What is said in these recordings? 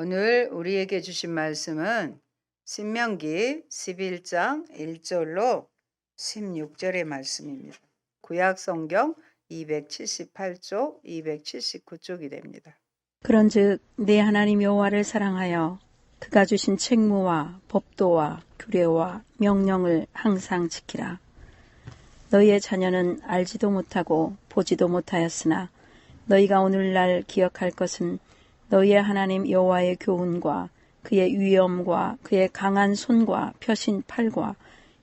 오늘 우리에게 주신 말씀은 신명기 11장 1절로 16절의 말씀입니다. 구약 성경 278쪽, 279쪽이 됩니다. 그런즉 네 하나님 여호와를 사랑하여 그가 주신 책무와 법도와 규례와 명령을 항상 지키라. 너희의 자녀는 알지도 못하고 보지도 못하였으나 너희가 오늘날 기억할 것은 너희의 하나님 여호와의 교훈과 그의 위엄과 그의 강한 손과 펴신 팔과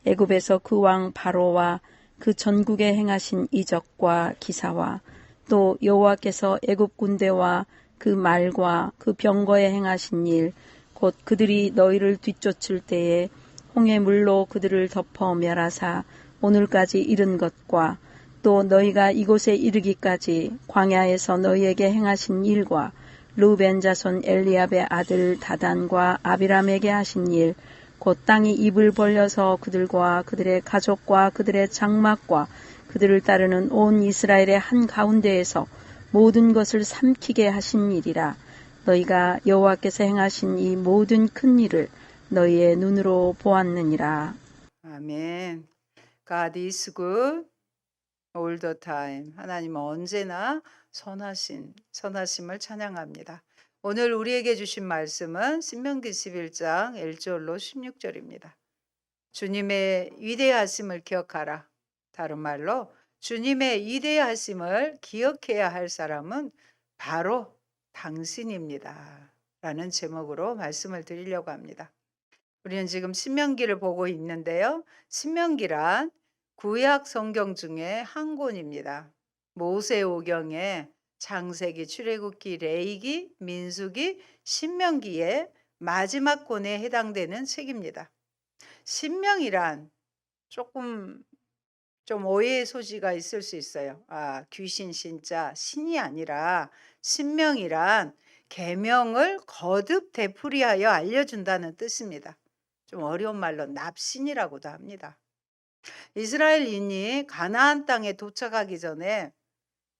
애굽에서 그 왕 바로와 그 전국에 행하신 이적과 기사와 또 여호와께서 애굽 군대와 그 말과 그 병거에 행하신 일, 곧 그들이 너희를 뒤쫓을 때에 홍해 물로 그들을 덮어 멸하사 오늘까지 이른 것과 또 너희가 이곳에 이르기까지 광야에서 너희에게 행하신 일과 루벤 자손 엘리압의 아들 다단과 아비람에게 하신 일, 곧 땅이 입을 벌려서 그들과 그들의 가족과 그들의 장막과 그들을 따르는 온 이스라엘의 한 가운데에서 모든 것을 삼키게 하신 일이라. 너희가 여호와께서 행하신 이 모든 큰 일을 너희의 눈으로 보았느니라. 아멘. God is good all the time. 하나님은 언제나 선하심을 찬양합니다. 오늘 우리에게 주신 말씀은 신명기 11장 1절로 16절입니다. 주님의 위대하심을 기억하라. 다른 말로 주님의 위대하심을 기억해야 할 사람은 바로 당신입니다. 라는 제목으로 말씀을 드리려고 합니다. 우리는 지금 신명기를 보고 있는데요. 신명기란 구약 성경 중에 한 권입니다. 모세오경에 창세기, 출애굽기, 레위기, 민수기, 신명기의 마지막 권에 해당되는 책입니다. 신명이란 조금 좀 오해의 소지가 있을 수 있어요. 귀신 신자 신이 아니라 신명이란 계명을 거듭 되풀이하여 알려준다는 뜻입니다. 좀 어려운 말로 납신이라고도 합니다. 이스라엘인이 가나안 땅에 도착하기 전에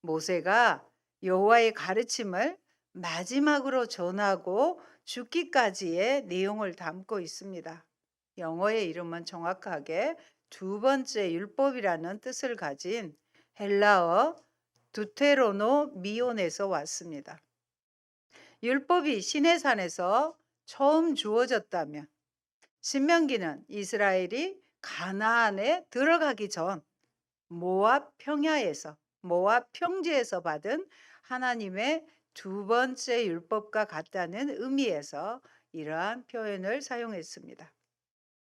모세가 여호와의 가르침을 마지막으로 전하고 죽기까지의 내용을 담고 있습니다. 영어의 이름은 정확하게 두 번째 율법이라는 뜻을 가진 헬라어 두테로노미온에서 왔습니다. 율법이 시내산에서 처음 주어졌다면 신명기는 이스라엘이 가나안에 들어가기 전 모압 평야에서 모압 평지에서 받은 하나님의 두 번째 율법과 같다는 의미에서 이러한 표현을 사용했습니다.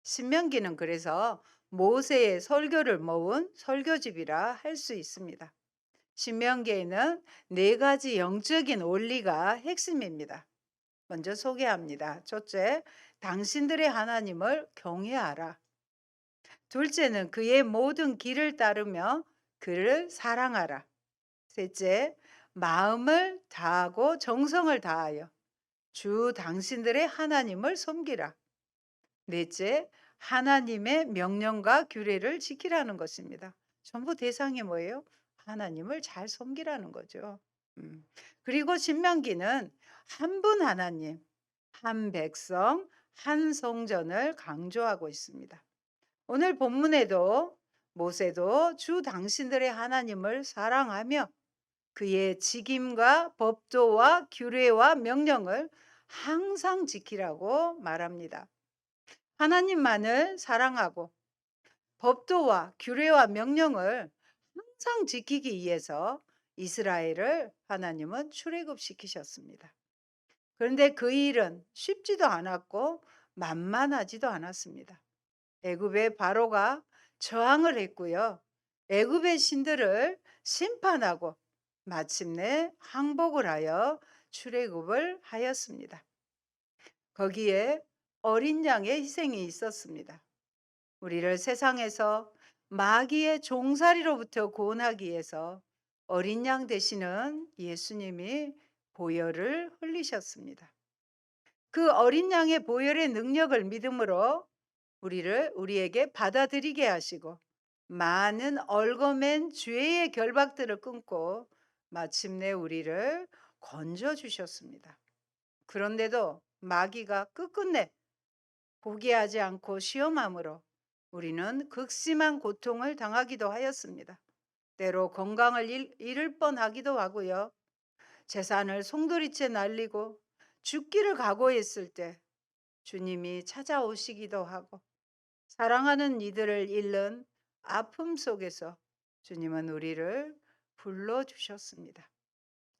신명기는 그래서 모세의 설교를 모은 설교집이라 할 수 있습니다. 신명기에는 네 가지 영적인 원리가 핵심입니다. 먼저 소개합니다. 첫째, 당신들의 하나님을 경외하라. 둘째는 그의 모든 길을 따르며 그를 사랑하라. 셋째, 마음을 다하고 정성을 다하여 주 당신들의 하나님을 섬기라. 넷째, 하나님의 명령과 규례를 지키라는 것입니다. 전부 대상이 뭐예요? 하나님을 잘 섬기라는 거죠. 그리고 신명기는 한 분 하나님, 한 백성, 한 성전을 강조하고 있습니다. 오늘 본문에도 모세도 주 당신들의 하나님을 사랑하며 그의 직임과 법도와 규례와 명령을 항상 지키라고 말합니다. 하나님만을 사랑하고 법도와 규례와 명령을 항상 지키기 위해서 이스라엘을 하나님은 출애굽시키셨습니다. 그런데 그 일은 쉽지도 않았고 만만하지도 않았습니다. 애굽의 바로가 저항을 했고요. 애굽의 신들을 심판하고 마침내 항복을 하여 출애굽을 하였습니다. 거기에 어린 양의 희생이 있었습니다. 우리를 세상에서 마귀의 종살이로부터 구원하기 위해서 어린 양 되시는 예수님이 보혈을 흘리셨습니다. 그 어린 양의 보혈의 능력을 믿음으로 우리에게 받아들이게 하시고 많은 얽어맨 죄의 결박들을 끊고 마침내 우리를 건져 주셨습니다. 그런데도 마귀가 끝끝내 포기하지 않고 시험함으로 우리는 극심한 고통을 당하기도 하였습니다. 때로 건강을 잃을 뻔하기도 하고요. 재산을 송두리째 날리고 죽기를 각오했을 때 주님이 찾아오시기도 하고, 사랑하는 이들을 잃는 아픔 속에서 주님은 우리를 불러주셨습니다.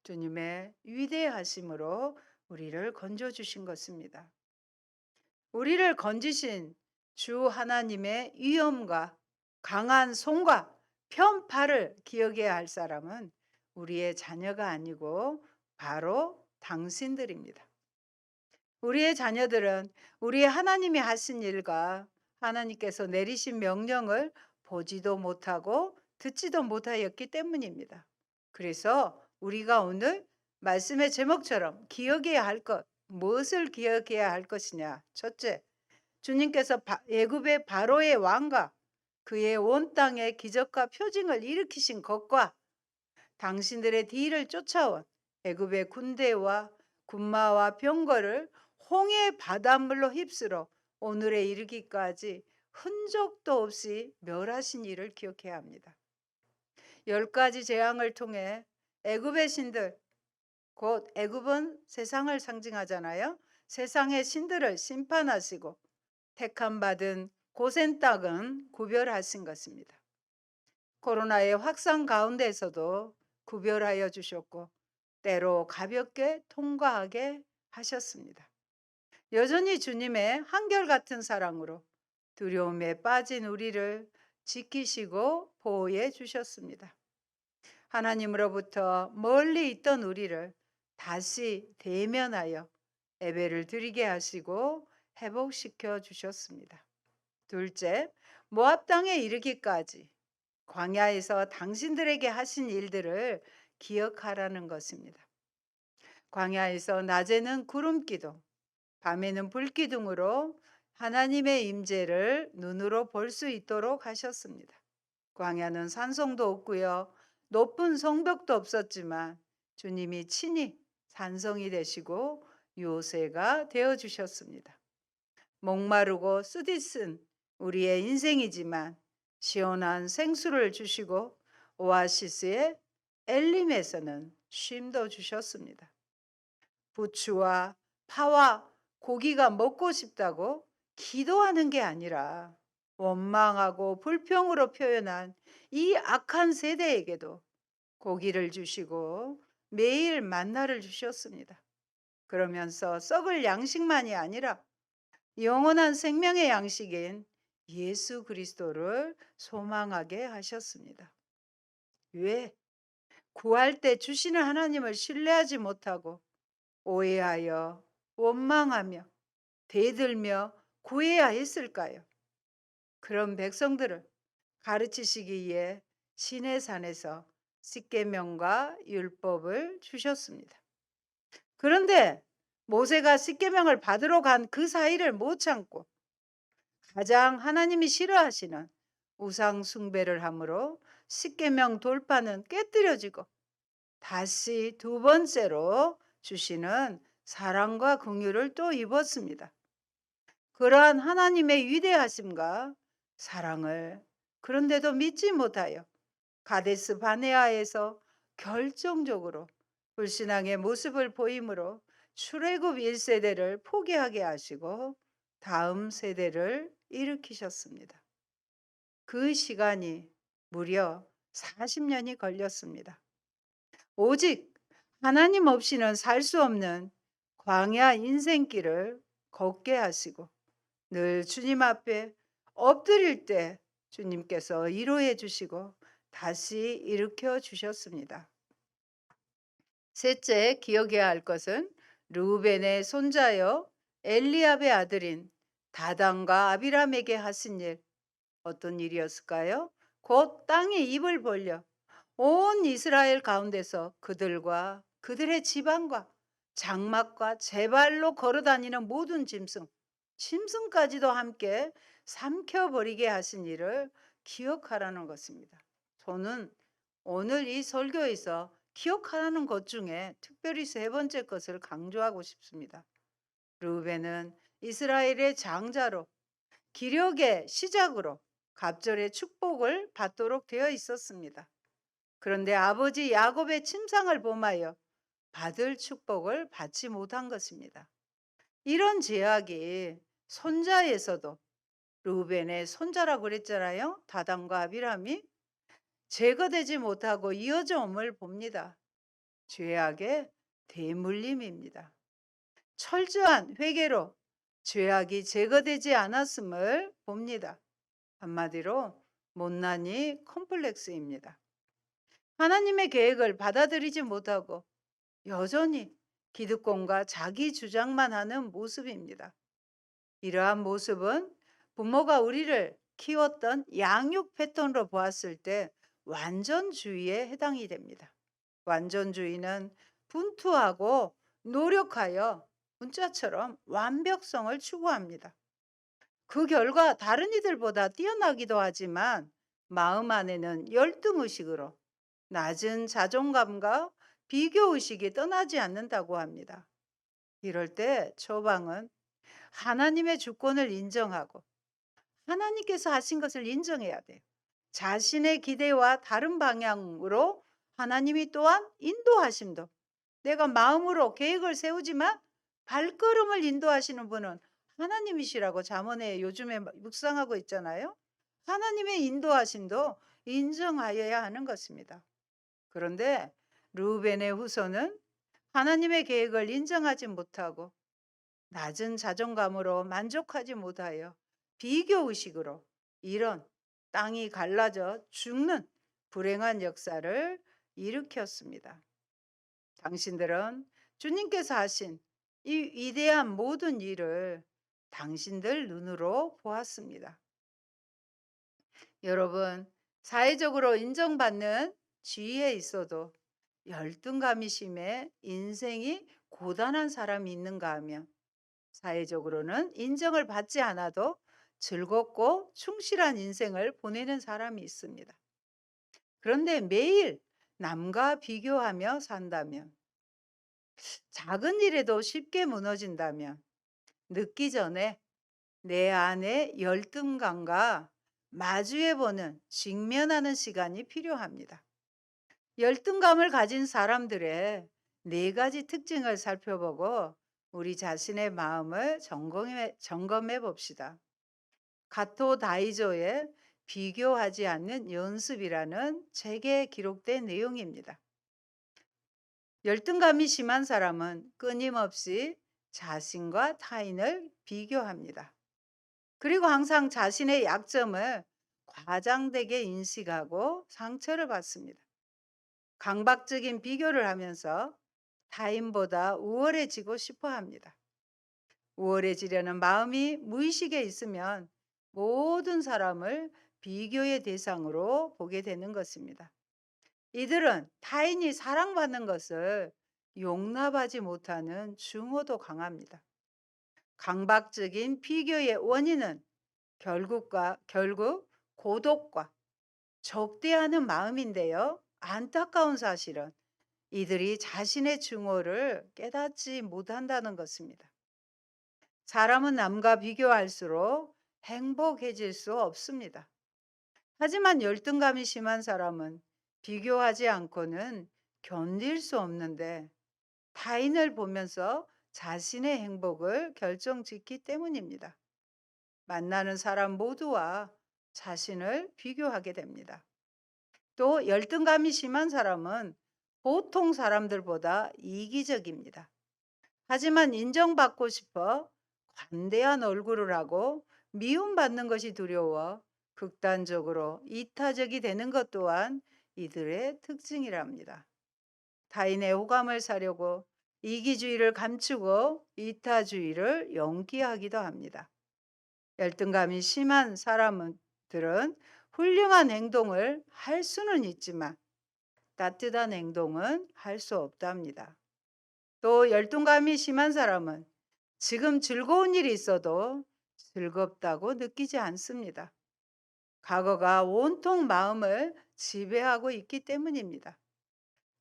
주님의 위대하심으로 우리를 건져주신 것입니다. 우리를 건지신 주 하나님의 위엄과 강한 손과 편팔을 기억해야 할 사람은 우리의 자녀가 아니고 바로 당신들입니다. 우리의 자녀들은 우리 하나님이 하신 일과 하나님께서 내리신 명령을 보지도 못하고 듣지도 못하였기 때문입니다. 그래서 우리가 오늘 말씀의 제목처럼 기억해야 할 것, 무엇을 기억해야 할 것이냐? 첫째, 주님께서 애굽의 바로의 왕과 그의 온 땅에 기적과 표징을 일으키신 것과 당신들의 뒤를 쫓아온 애굽의 군대와 군마와 병거를 홍해 바닷물로 휩쓸어 오늘에 이르기까지 흔적도 없이 멸하신 일을 기억해야 합니다. 10가지 재앙을 통해 애굽의 신들, 곧 애굽은 세상을 상징하잖아요. 세상의 신들을 심판하시고 택함 받은 고센 땅은 구별하신 것입니다. 코로나의 확산 가운데서도 구별하여 주셨고 때로 가볍게 통과하게 하셨습니다. 여전히 주님의 한결같은 사랑으로 두려움에 빠진 우리를 지키시고 보호해 주셨습니다. 하나님으로부터 멀리 있던 우리를 다시 대면하여 예배를 드리게 하시고 회복시켜 주셨습니다. 둘째, 모압 땅에 이르기까지 광야에서 당신들에게 하신 일들을 기억하라는 것입니다. 광야에서 낮에는 구름기둥, 밤에는 불기둥으로 하나님의 임재를 눈으로 볼 수 있도록 하셨습니다. 광야는 산성도 없고요. 높은 성벽도 없었지만 주님이 친히 산성이 되시고 요새가 되어 주셨습니다. 목마르고 쓰디쓴 우리의 인생이지만 시원한 생수를 주시고 오아시스의 엘림에서는 쉼도 주셨습니다. 부추와 파와 고기가 먹고 싶다고 기도하는 게 아니라 원망하고 불평으로 표현한 이 악한 세대에게도 고기를 주시고 매일 만나를 주셨습니다. 그러면서 썩을 양식만이 아니라 영원한 생명의 양식인 예수 그리스도를 소망하게 하셨습니다. 왜? 구할 때 주시는 하나님을 신뢰하지 못하고 오해하여 원망하며 대들며 구해야 했을까요? 그런 백성들을 가르치시기 위해 시내산에서 십계명과 율법을 주셨습니다. 그런데 모세가 십계명을 받으러 간 그 사이를 못 참고 가장 하나님이 싫어하시는 우상 숭배를 함으로 십계명 돌파는 깨뜨려지고 다시 두 번째로 주시는 사랑과 긍휼을 또 입었습니다. 그러한 하나님의 위대하심과 사랑을 그런데도 믿지 못하여 가데스 바네아에서 결정적으로 불신앙의 모습을 보이므로 출애굽 1세대를 포기하게 하시고 다음 세대를 일으키셨습니다. 그 시간이 무려 40년이 걸렸습니다. 오직 하나님 없이는 살 수 없는 광야 인생길을 걷게 하시고 늘 주님 앞에 엎드릴 때 주님께서 위로해 주시고 다시 일으켜 주셨습니다. 셋째, 기억해야 할 것은 르우벤의 손자여 엘리압의 아들인 다단과 아비람에게 하신 일, 어떤 일이었을까요? 곧 땅의 입을 벌려 온 이스라엘 가운데서 그들과 그들의 지방과 장막과 제발로 걸어다니는 모든 짐승까지도 함께 삼켜버리게 하신 일을 기억하라는 것입니다. 저는 오늘 이 설교에서 기억하라는 것 중에 특별히 세 번째 것을 강조하고 싶습니다. 르우벤은 이스라엘의 장자로 기력의 시작으로 갑절의 축복을 받도록 되어 있었습니다. 그런데 아버지 야곱의 침상을 범하여 받을 축복을 받지 못한 것입니다. 이런 제약이 손자에서도 르우벤의 손자라고 그랬잖아요. 다단과 아비람이 제거되지 못하고 이어져 om을 봅니다. 죄악의 대물림입니다. 철저한 회개로 죄악이 제거되지 않았음을 봅니다. 한마디로 못난이 컴플렉스입니다. 하나님의 계획을 받아들이지 못하고 여전히 기득권과 자기 주장만 하는 모습입니다. 이러한 모습은 부모가 우리를 키웠던 양육 패턴으로 보았을 때 완전주의에 해당이 됩니다. 완전주의는 분투하고 노력하여 문자처럼 완벽성을 추구합니다. 그 결과 다른 이들보다 뛰어나기도 하지만 마음 안에는 열등의식으로 낮은 자존감과 비교의식이 떠나지 않는다고 합니다. 이럴 때 처방은 하나님의 주권을 인정하고 하나님께서 하신 것을 인정해야 돼요. 자신의 기대와 다른 방향으로 하나님이 또한 인도하심도 내가 마음으로 계획을 세우지만 발걸음을 인도하시는 분은 하나님이시라고 잠언에 요즘에 묵상하고 있잖아요. 하나님의 인도하심도 인정하여야 하는 것입니다. 그런데 르우벤의 후손은 하나님의 계획을 인정하지 못하고 낮은 자존감으로 만족하지 못하여 비교의식으로 이런 땅이 갈라져 죽는 불행한 역사를 일으켰습니다. 당신들은 주님께서 하신 이 위대한 모든 일을 당신들 눈으로 보았습니다. 여러분, 사회적으로 인정받는 지위에 있어도 열등감이 심해 인생이 고단한 사람이 있는가 하면 사회적으로는 인정을 받지 않아도 즐겁고 충실한 인생을 보내는 사람이 있습니다. 그런데 매일 남과 비교하며 산다면, 작은 일에도 쉽게 무너진다면, 늦기 전에 내 안의 열등감과 마주해보는, 직면하는 시간이 필요합니다. 열등감을 가진 사람들의 네 가지 특징을 살펴보고 우리 자신의 마음을 점검해 봅시다. 가토 다이조의 비교하지 않는 연습이라는 책에 기록된 내용입니다. 열등감이 심한 사람은 끊임없이 자신과 타인을 비교합니다. 그리고 항상 자신의 약점을 과장되게 인식하고 상처를 받습니다. 강박적인 비교를 하면서 타인보다 우월해지고 싶어 합니다. 우월해지려는 마음이 무의식에 있으면 모든 사람을 비교의 대상으로 보게 되는 것입니다. 이들은 타인이 사랑받는 것을 용납하지 못하는 증오도 강합니다. 강박적인 비교의 원인은 결국 고독과 적대하는 마음인데요. 안타까운 사실은 이들이 자신의 증오를 깨닫지 못한다는 것입니다. 사람은 남과 비교할수록 행복해질 수 없습니다. 하지만 열등감이 심한 사람은 비교하지 않고는 견딜 수 없는데 타인을 보면서 자신의 행복을 결정짓기 때문입니다. 만나는 사람 모두와 자신을 비교하게 됩니다. 또 열등감이 심한 사람은 보통 사람들보다 이기적입니다. 하지만 인정받고 싶어 관대한 얼굴을 하고 미움받는 것이 두려워 극단적으로 이타적이 되는 것 또한 이들의 특징이랍니다. 타인의 호감을 사려고 이기주의를 감추고 이타주의를 연기하기도 합니다. 열등감이 심한 사람들은 훌륭한 행동을 할 수는 있지만 따뜻한 행동은 할 수 없답니다. 또 열등감이 심한 사람은 지금 즐거운 일이 있어도 즐겁다고 느끼지 않습니다. 과거가 온통 마음을 지배하고 있기 때문입니다.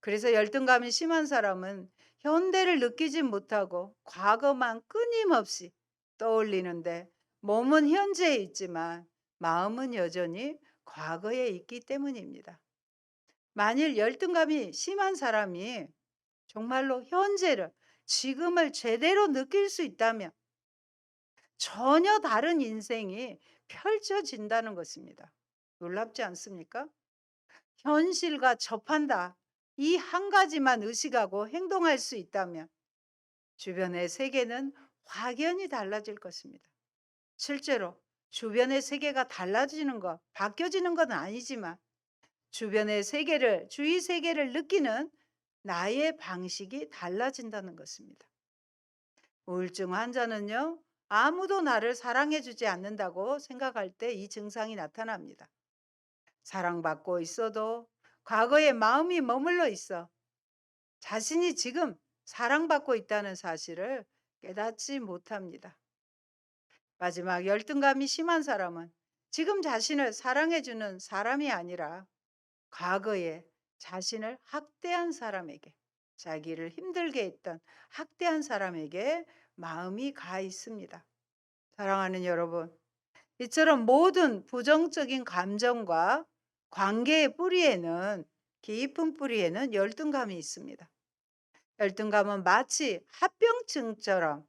그래서 열등감이 심한 사람은 현대를 느끼지 못하고 과거만 끊임없이 떠올리는데 몸은 현재에 있지만 마음은 여전히 과거에 있기 때문입니다. 만일 열등감이 심한 사람이 정말로 현재를, 지금을 제대로 느낄 수 있다면 전혀 다른 인생이 펼쳐진다는 것입니다. 놀랍지 않습니까? 현실과 접한다. 이 한 가지만 의식하고 행동할 수 있다면 주변의 세계는 확연히 달라질 것입니다. 실제로 주변의 세계가 달라지는 것, 바뀌어지는 건 아니지만 주변의 세계를, 주위 세계를 느끼는 나의 방식이 달라진다는 것입니다. 우울증 환자는요, 아무도 나를 사랑해주지 않는다고 생각할 때 이 증상이 나타납니다. 사랑받고 있어도 과거에 마음이 머물러 있어 자신이 지금 사랑받고 있다는 사실을 깨닫지 못합니다. 마지막, 열등감이 심한 사람은 지금 자신을 사랑해주는 사람이 아니라 과거에 자신을 학대한 사람에게, 자기를 힘들게 했던 학대한 사람에게 마음이 가 있습니다. 사랑하는 여러분, 이처럼 모든 부정적인 감정과 관계의 뿌리에는, 깊은 뿌리에는 열등감이 있습니다. 열등감은 마치 합병증처럼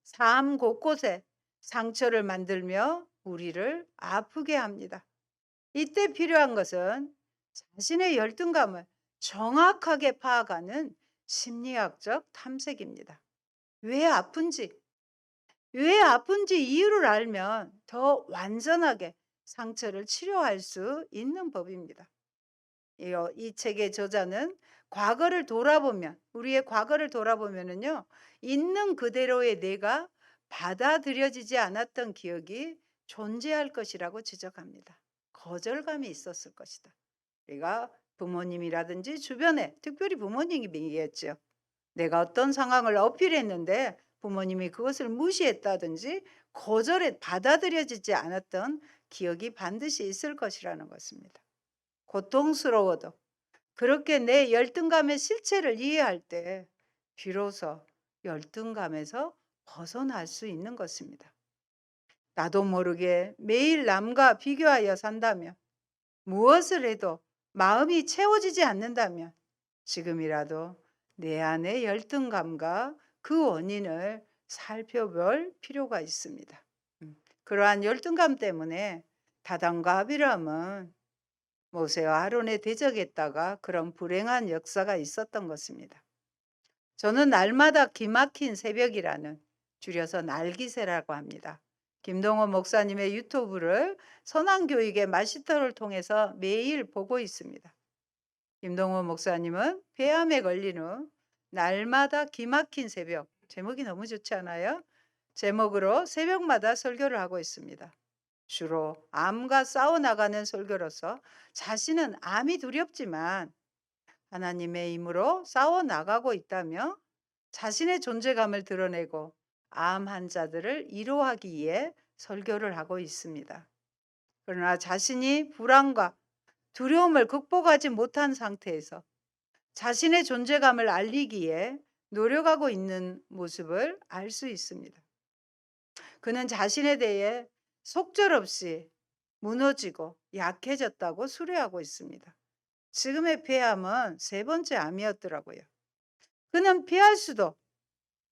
삶 곳곳에 상처를 만들며 우리를 아프게 합니다. 이때 필요한 것은 자신의 열등감을 정확하게 파악하는 심리학적 탐색입니다. 왜 아픈지, 이유를 알면 더 완전하게 상처를 치료할 수 있는 법입니다. 이 책의 저자는 우리의 과거를 돌아보면은요, 있는 그대로의 내가 받아들여지지 않았던 기억이 존재할 것이라고 지적합니다. 거절감이 있었을 것이다. 우리가 부모님이라든지 주변에, 특별히 부모님이겠죠. 내가 어떤 상황을 어필했는데 부모님이 그것을 무시했다든지 받아들여지지 않았던 기억이 반드시 있을 것이라는 것입니다. 고통스러워도 그렇게 내 열등감의 실체를 이해할 때 비로소 열등감에서 벗어날 수 있는 것입니다. 나도 모르게 매일 남과 비교하여 산다면, 무엇을 해도 마음이 채워지지 않는다면 지금이라도 내 안의 열등감과 그 원인을 살펴볼 필요가 있습니다. 그러한 열등감 때문에 다단과 아비람은 모세와 아론에 대적했다가 그런 불행한 역사가 있었던 것입니다. 저는 날마다 기막힌 새벽이라는, 줄여서 날기새라고 합니다, 김동호 목사님의 유튜브를 선한교육의 마시터를 통해서 매일 보고 있습니다. 김동호 목사님은 폐암에 걸린 후 날마다 기막힌 새벽, 제목이 너무 좋지 않아요? 제목으로 새벽마다 설교를 하고 있습니다. 주로 암과 싸워나가는 설교로서 자신은 암이 두렵지만 하나님의 힘으로 싸워나가고 있다며 자신의 존재감을 드러내고 암 환자들을 위로하기 위해 설교를 하고 있습니다. 그러나 자신이 불안과 두려움을 극복하지 못한 상태에서 자신의 존재감을 알리기에 노력하고 있는 모습을 알 수 있습니다. 그는 자신에 대해 속절없이 무너지고 약해졌다고 수려하고 있습니다. 지금의 폐암은 3번째 암이었더라고요. 그는 피할 수도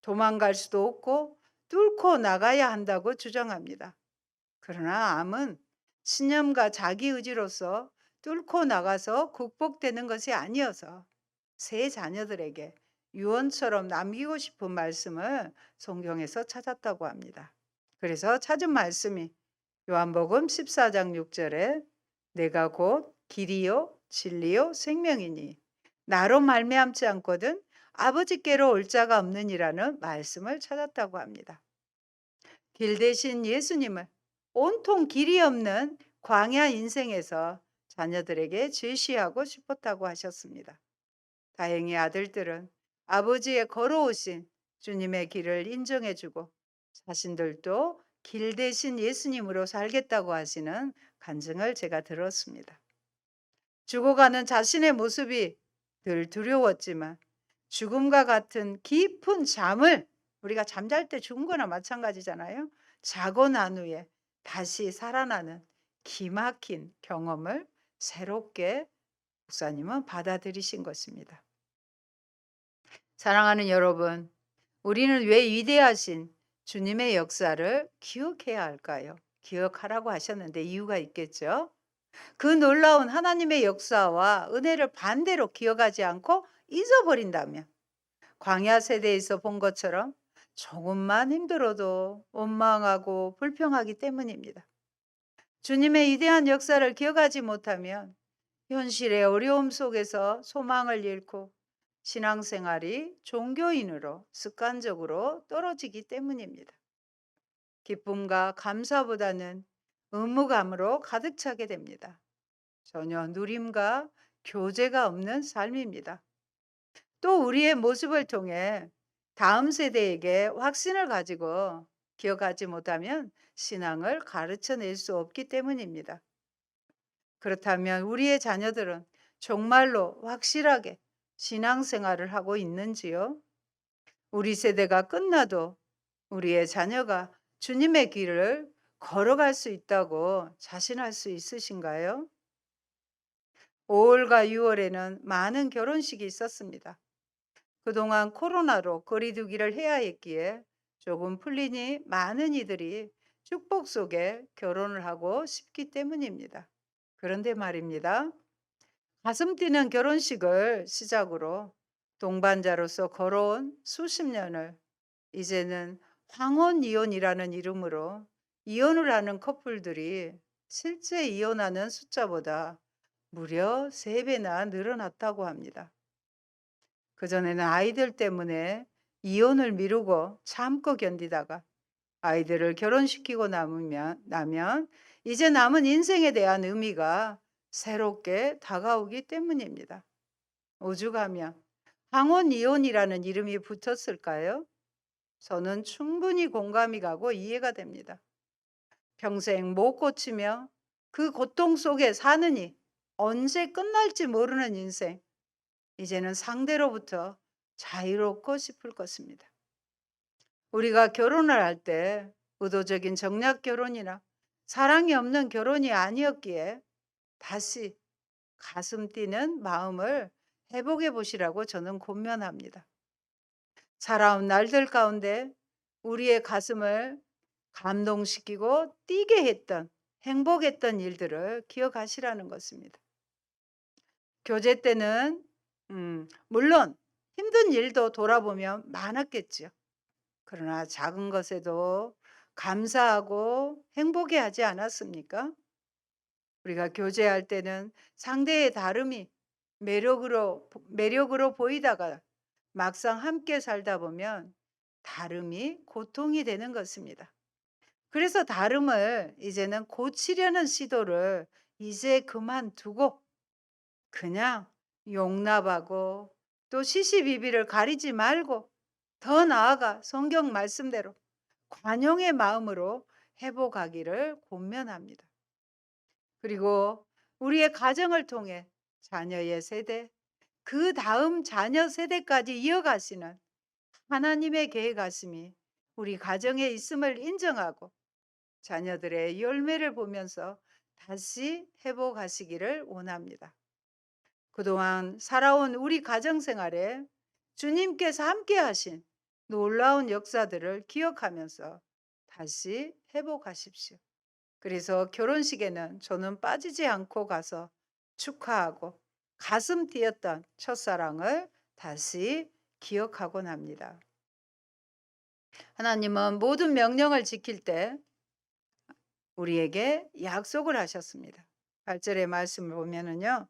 도망갈 수도 없고 뚫고 나가야 한다고 주장합니다. 그러나 암은 신념과 자기의지로서 뚫고 나가서 극복되는 것이 아니어서 세 자녀들에게 유언처럼 남기고 싶은 말씀을 성경에서 찾았다고 합니다. 그래서 찾은 말씀이 요한복음 14장 6절에 내가 곧 길이요 진리요 생명이니 나로 말미암지 않거든 아버지께로 올 자가 없느니라는 말씀을 찾았다고 합니다. 길 대신 예수님을 온통 길이 없는 광야 인생에서 자녀들에게 제시하고 싶었다고 하셨습니다. 다행히 아들들은 아버지의 걸어오신 주님의 길을 인정해주고 자신들도 길 대신 예수님으로 살겠다고 하시는 간증을 제가 들었습니다. 죽어가는 자신의 모습이 늘 두려웠지만 죽음과 같은 깊은 잠을 우리가 잠잘 때 죽은 거나 마찬가지잖아요. 자고 난 후에 다시 살아나는 기막힌 경험을 새롭게 목사님은 받아들이신 것입니다. 사랑하는 여러분, 우리는 왜 위대하신 주님의 역사를 기억해야 할까요? 기억하라고 하셨는데 이유가 있겠죠? 그 놀라운 하나님의 역사와 은혜를 반대로 기억하지 않고 잊어버린다면 광야 세대에서 본 것처럼 조금만 힘들어도 원망하고 불평하기 때문입니다. 주님의 위대한 역사를 기억하지 못하면 현실의 어려움 속에서 소망을 잃고 신앙생활이 종교인으로 습관적으로 떨어지기 때문입니다. 기쁨과 감사보다는 의무감으로 가득 차게 됩니다. 전혀 누림과 교제가 없는 삶입니다. 또 우리의 모습을 통해 다음 세대에게 확신을 가지고 기억하지 못하면 신앙을 가르쳐 낼 수 없기 때문입니다. 그렇다면 우리의 자녀들은 정말로 확실하게 신앙생활을 하고 있는지요? 우리 세대가 끝나도 우리의 자녀가 주님의 길을 걸어갈 수 있다고 자신할 수 있으신가요? 5월과 6월에는 많은 결혼식이 있었습니다. 그동안 코로나로 거리두기를 해야 했기에 조금 풀리니 많은 이들이 축복 속에 결혼을 하고 싶기 때문입니다. 그런데 말입니다. 가슴 뛰는 결혼식을 시작으로 동반자로서 걸어온 수십 년을 이제는 황혼이혼이라는 이름으로 이혼을 하는 커플들이 실제 이혼하는 숫자보다 무려 3배나 늘어났다고 합니다. 그전에는 아이들 때문에 이혼을 미루고 참고 견디다가 아이들을 결혼시키고 나면 이제 남은 인생에 대한 의미가 새롭게 다가오기 때문입니다. 오죽하면 황혼이혼이라는 이름이 붙었을까요? 저는 충분히 공감이 가고 이해가 됩니다. 평생 못 고치며 그 고통 속에 사느니 언제 끝날지 모르는 인생. 이제는 상대로부터 자유롭고 싶을 것입니다. 우리가 결혼을 할 때 의도적인 정략 결혼이나 사랑이 없는 결혼이 아니었기에 다시 가슴 뛰는 마음을 회복해 보시라고 저는 권면합니다. 살아온 날들 가운데 우리의 가슴을 감동시키고 뛰게 했던 행복했던 일들을 기억하시라는 것입니다. 교제 때는 물론 힘든 일도 돌아보면 많았겠지요. 그러나 작은 것에도 감사하고 행복해하지 않았습니까? 우리가 교제할 때는 상대의 다름이 매력으로 보이다가 막상 함께 살다 보면 다름이 고통이 되는 것입니다. 그래서 다름을 이제는 고치려는 시도를 이제 그만두고 그냥 용납하고 또 시시비비를 가리지 말고 더 나아가 성경 말씀대로 관용의 마음으로 회복하기를 권면합니다. 그리고 우리의 가정을 통해 자녀의 세대, 그 다음 자녀 세대까지 이어가시는 하나님의 계획하심이 우리 가정에 있음을 인정하고 자녀들의 열매를 보면서 다시 회복하시기를 원합니다. 그동안 살아온 우리 가정 생활에 주님께서 함께 하신 놀라운 역사들을 기억하면서 다시 회복하십시오. 그래서 결혼식에는 저는 빠지지 않고 가서 축하하고 가슴 뛰었던 첫사랑을 다시 기억하곤 합니다. 하나님은 모든 명령을 지킬 때 우리에게 약속을 하셨습니다. 8절의 말씀을 보면은요.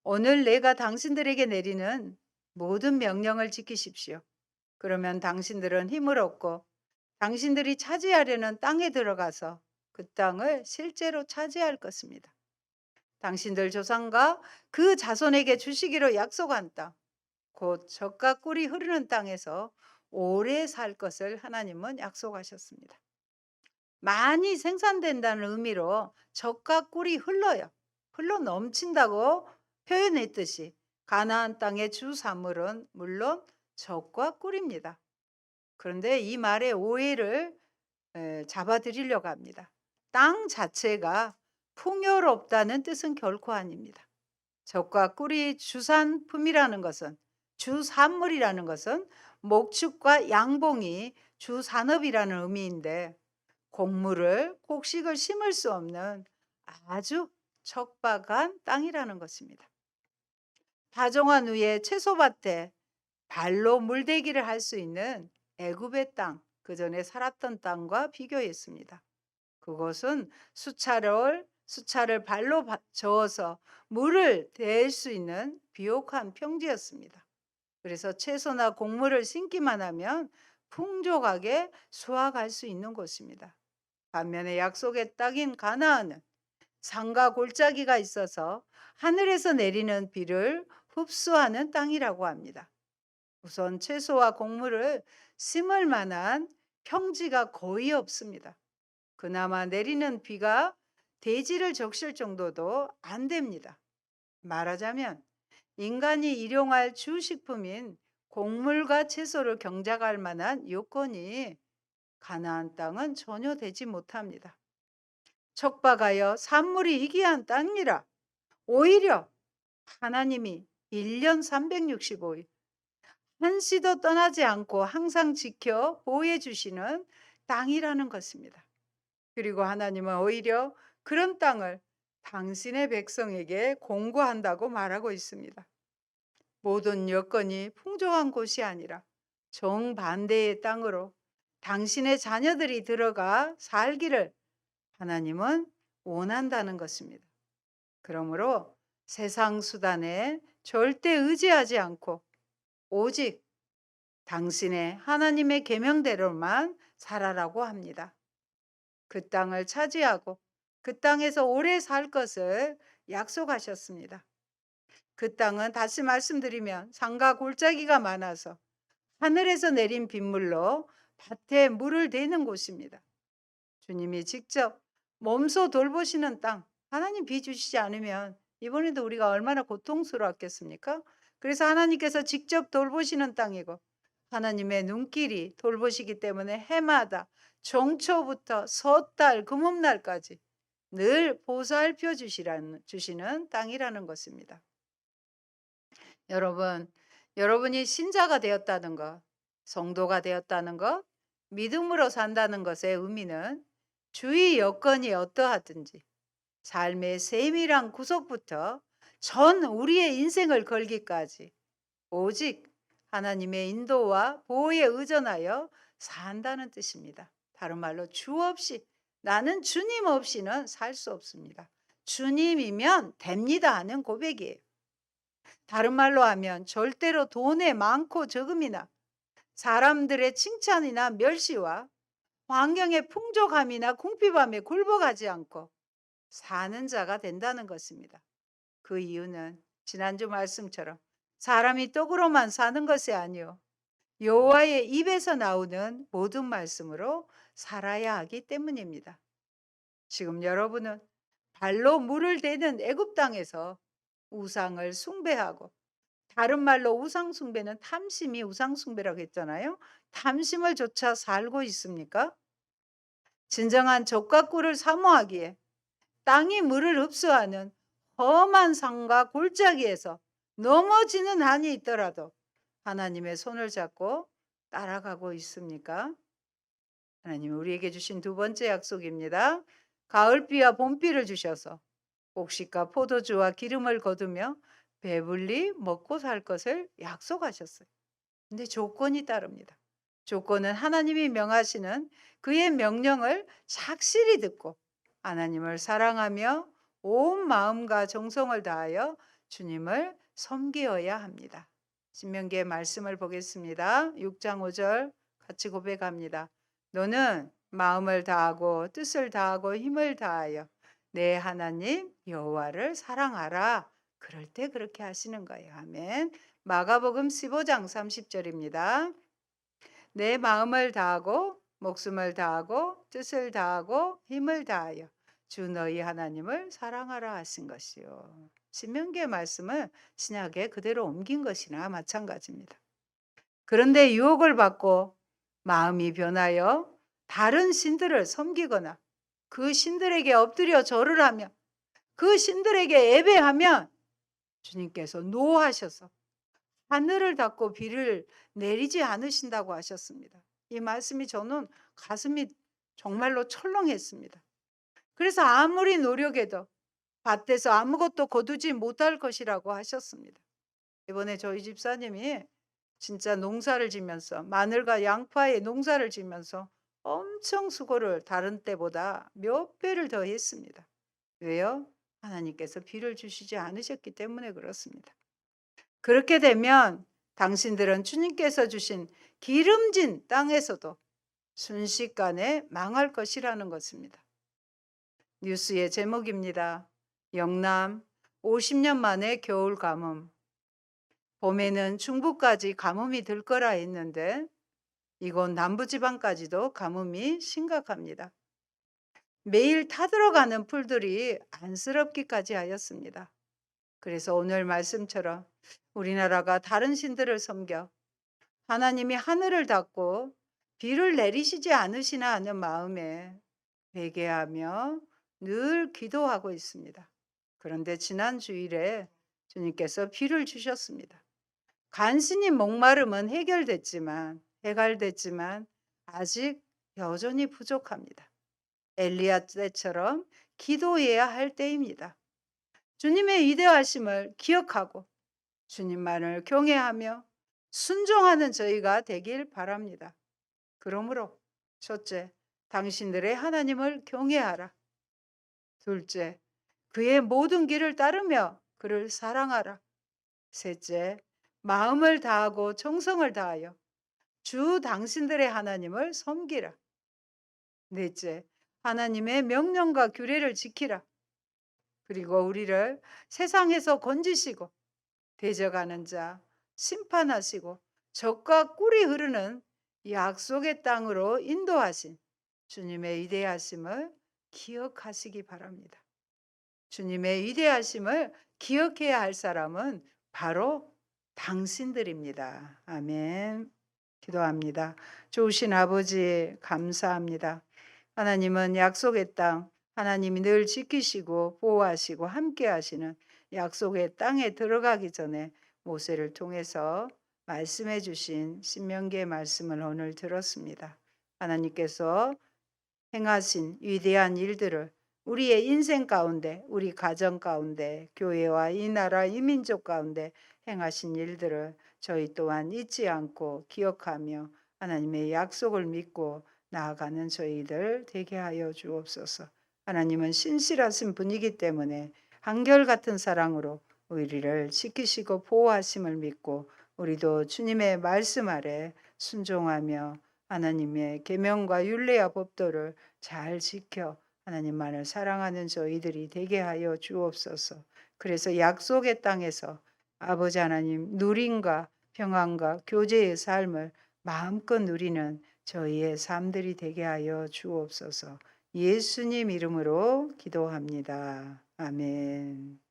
오늘 내가 당신들에게 내리는 모든 명령을 지키십시오. 그러면 당신들은 힘을 얻고 당신들이 차지하려는 땅에 들어가서 그 땅을 실제로 차지할 것입니다. 당신들 조상과 그 자손에게 주시기로 약속한 땅, 곧 젖과 꿀이 흐르는 땅에서 오래 살 것을 하나님은 약속하셨습니다. 많이 생산된다는 의미로 젖과 꿀이 흘러요. 흘러 넘친다고 표현했듯이 가나안 땅의 주 산물은 물론 젖과 꿀입니다. 그런데 이 말의 오해를 잡아드리려고 합니다. 땅 자체가 풍요롭다는 뜻은 결코 아닙니다. 젖과 꿀이 주산품이라는 것은, 주산물이라는 것은 목축과 양봉이 주산업이라는 의미인데, 곡물을, 곡식을 심을 수 없는 아주 척박한 땅이라는 것입니다. 다정한 후에 채소밭에 발로 물대기를 할 수 있는 애굽의 땅, 그 전에 살았던 땅과 비교했습니다. 그것은 수차를 발로 저어서 물을 댈 수 있는 비옥한 평지였습니다. 그래서 채소나 곡물을 심기만 하면 풍족하게 수확할 수 있는 곳입니다. 반면에 약속의 땅인 가나안은 산과 골짜기가 있어서 하늘에서 내리는 비를 흡수하는 땅이라고 합니다. 우선 채소와 곡물을 심을 만한 평지가 거의 없습니다. 그나마 내리는 비가 대지를 적실 정도도 안 됩니다. 말하자면 인간이 일용할 주식품인 곡물과 채소를 경작할 만한 요건이 가나안 땅은 전혀 되지 못합니다. 척박하여 산물이 희귀한 땅이라 오히려 하나님이 1년 365일 한시도 떠나지 않고 항상 지켜 보호해 주시는 땅이라는 것입니다. 그리고 하나님은 오히려 그런 땅을 당신의 백성에게 공고한다고 말하고 있습니다. 모든 여건이 풍족한 곳이 아니라 정반대의 땅으로 당신의 자녀들이 들어가 살기를 하나님은 원한다는 것입니다. 그러므로 세상 수단에 절대 의지하지 않고 오직 당신의 하나님의 계명대로만 살아라고 합니다. 그 땅을 차지하고 그 땅에서 오래 살 것을 약속하셨습니다. 그 땅은 다시 말씀드리면 산과 골짜기가 많아서 하늘에서 내린 빗물로 밭에 물을 대는 곳입니다. 주님이 직접 몸소 돌보시는 땅, 하나님 비 주시지 않으면 이번에도 우리가 얼마나 고통스러웠겠습니까? 그래서 하나님께서 직접 돌보시는 땅이고 하나님의 눈길이 돌보시기 때문에 해마다 정초부터 섣달 금음날까지 늘 보살펴 주시는 땅이라는 것입니다. 여러분, 여러분이 신자가 되었다는 것, 성도가 되었다는 것, 믿음으로 산다는 것의 의미는 주위 여건이 어떠하든지 삶의 세밀한 구석부터 전 우리의 인생을 걸기까지 오직 하나님의 인도와 보호에 의존하여 산다는 뜻입니다. 다른 말로 주 없이, 나는 주님 없이는 살 수 없습니다. 주님이면 됩니다 하는 고백이에요. 다른 말로 하면 절대로 돈의 많고 적음이나 사람들의 칭찬이나 멸시와 환경의 풍족함이나 궁핍함에 굴복하지 않고 사는 자가 된다는 것입니다. 그 이유는 지난주 말씀처럼 사람이 떡으로만 사는 것이 아니요 여호와의 입에서 나오는 모든 말씀으로 살아야 하기 때문입니다. 지금 여러분은 발로 물을 대는 애굽 땅에서 우상을 숭배하고, 다른 말로 우상 숭배는 탐심이 우상 숭배라고 했잖아요. 탐심을 쫓아 살고 있습니까? 진정한 젖과 꿀을 사모하기에 땅이 물을 흡수하는 험한 산과 골짜기에서 넘어지는 한이 있더라도 하나님의 손을 잡고 따라가고 있습니까? 하나님이 우리에게 주신 두 번째 약속입니다. 가을비와 봄비를 주셔서 곡식과 포도주와 기름을 거두며 배불리 먹고 살 것을 약속하셨어요. 근데 조건이 따릅니다. 조건은 하나님이 명하시는 그의 명령을 착실히 듣고 하나님을 사랑하며 온 마음과 정성을 다하여 주님을 섬기어야 합니다. 신명기의 말씀을 보겠습니다. 6장 5절 같이 고백합니다. 너는 마음을 다하고 뜻을 다하고 힘을 다하여 내 하나님 여호와를 사랑하라. 그럴 때 그렇게 하시는 거예요. 아멘. 마가복음 15장 30절입니다. 내 마음을 다하고 목숨을 다하고 뜻을 다하고 힘을 다하여 주 너희 하나님을 사랑하라 하신 것이요. 신명기의 말씀을 신약에 그대로 옮긴 것이나 마찬가지입니다. 그런데 유혹을 받고 마음이 변하여 다른 신들을 섬기거나 그 신들에게 엎드려 절을 하며 그 신들에게 예배하면 주님께서 노하셔서 하늘을 닫고 비를 내리지 않으신다고 하셨습니다. 이 말씀이 저는 가슴이 정말로 철렁했습니다. 그래서 아무리 노력해도 밭에서 아무것도 거두지 못할 것이라고 하셨습니다. 이번에 저희 집사님이 진짜 농사를 지면서 마늘과 양파의 농사를 지면서 엄청 수고를 다른 때보다 몇 배를 더 했습니다. 왜요? 하나님께서 비를 주시지 않으셨기 때문에 그렇습니다. 그렇게 되면 당신들은 주님께서 주신 기름진 땅에서도 순식간에 망할 것이라는 것입니다. 뉴스의 제목입니다. 영남 50년 만에 겨울 가뭄. 봄에는 중부까지 가뭄이 들 거라 했는데 이곳 남부지방까지도 가뭄이 심각합니다. 매일 타들어가는 풀들이 안쓰럽기까지 하였습니다. 그래서 오늘 말씀처럼 우리나라가 다른 신들을 섬겨 하나님이 하늘을 닫고 비를 내리시지 않으시나 하는 마음에 회개하며 늘 기도하고 있습니다. 그런데 지난 주일에 주님께서 비를 주셨습니다. 간신히 목마름은 해결됐지만 아직 여전히 부족합니다. 엘리야 때처럼 기도해야 할 때입니다. 주님의 위대하심을 기억하고 주님만을 경외하며 순종하는 저희가 되길 바랍니다. 그러므로 첫째, 당신들의 하나님을 경외하라. 둘째, 그의 모든 길을 따르며 그를 사랑하라. 셋째, 마음을 다하고 정성을 다하여 주 당신들의 하나님을 섬기라. 넷째, 하나님의 명령과 규례를 지키라. 그리고 우리를 세상에서 건지시고 대적하는 자, 심판하시고 적과 꿀이 흐르는 약속의 땅으로 인도하신 주님의 위대하심을 기억하시기 바랍니다. 주님의 위대하심을 기억해야 할 사람은 바로 당신들입니다. 아멘. 기도합니다. 좋으신 아버지 감사합니다. 하나님은 약속의 땅, 하나님이 늘 지키시고 보호하시고 함께 하시는 약속의 땅에 들어가기 전에 모세를 통해서 말씀해 주신 신명기의 말씀을 오늘 들었습니다. 하나님께서 행하신 위대한 일들을 우리의 인생 가운데, 우리 가정 가운데, 교회와 이 나라, 이 민족 가운데 행하신 일들을 저희 또한 잊지 않고 기억하며 하나님의 약속을 믿고 나아가는 저희들 되게 하여 주옵소서. 하나님은 신실하신 분이기 때문에 한결같은 사랑으로 우리를 지키시고 보호하심을 믿고 우리도 주님의 말씀 아래 순종하며 하나님의 계명과 율례와 법도를 잘 지켜 하나님만을 사랑하는 저희들이 되게 하여 주옵소서. 그래서 약속의 땅에서 아버지 하나님 누림과 평안과 교제의 삶을 마음껏 누리는 저희의 삶들이 되게 하여 주옵소서. 예수님 이름으로 기도합니다. 아멘.